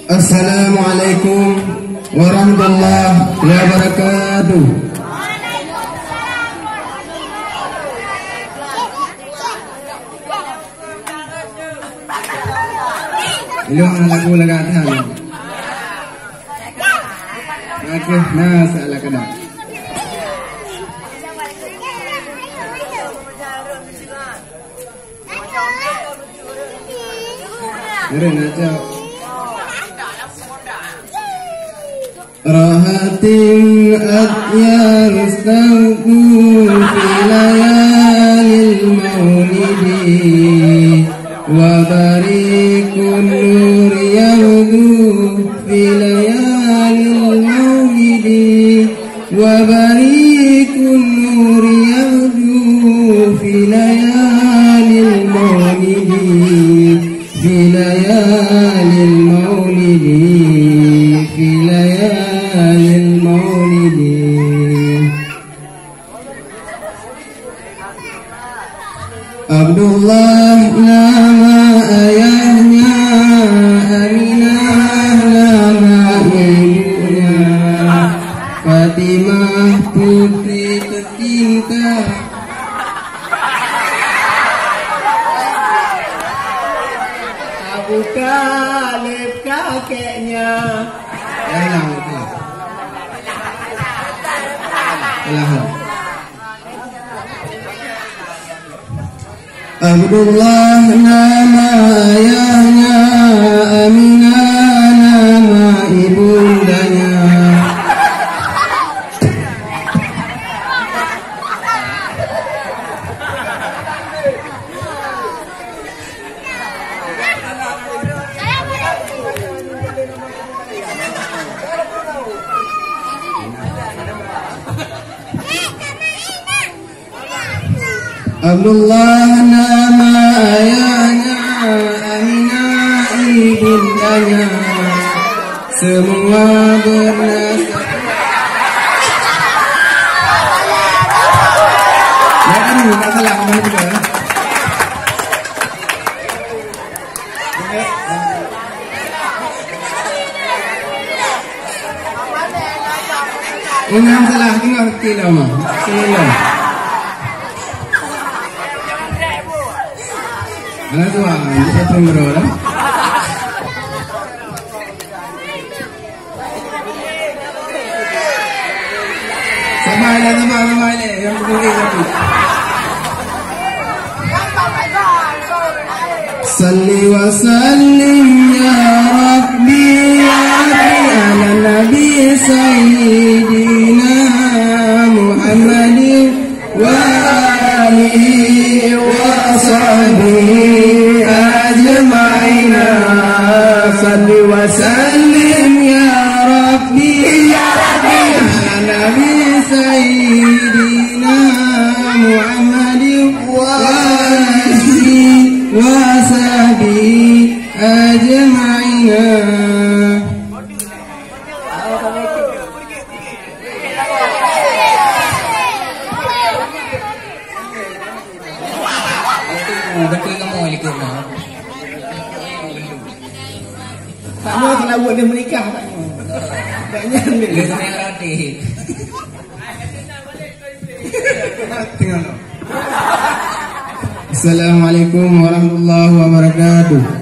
Assalamualaikum warahmatullahi wabarakatuh. Ilong lagu lagatan. Oke, nah salah kada. Ngeren aja. Rahatin atyar istauku fi layalil maulidi wa barikun nur yahudu fi layalil maulidi wa barikun nur yahudu fi layalil maulidi fi layalil maulidi fi layalil maulidi. Abdullah nama ayahnya, Aminah nama ibunya, Fatimah putri tercinta. Abu Talib kakeknya. Abdullah nama ayahnya, Aminah nama ibundanya. Abdullah nama ayahnya, Aminah ibundanya, semua bernasab. Ya kan, tak salah kamu juga. Ini yang salah, tinggal kilo mah. Kilo. Mana tu ah? Ini tunggu dulu. Sama ada yang begini lagi. Salli wa sallim ya Rabbi ala Nabi Sayyidina Muhammadin wa alihi wa sahbihi ajma'ina. Salli wa sallim ya Rabbi ala Nabi Sayyidina Muhammadin wa alihi wa sahbihi ajma'ina. Betul kamu ikut nak. Tak mau kalau buat dia menikah tak mau. Taknya ambil dia Dia roti. Assalamualaikum warahmatullahi wabarakatuh.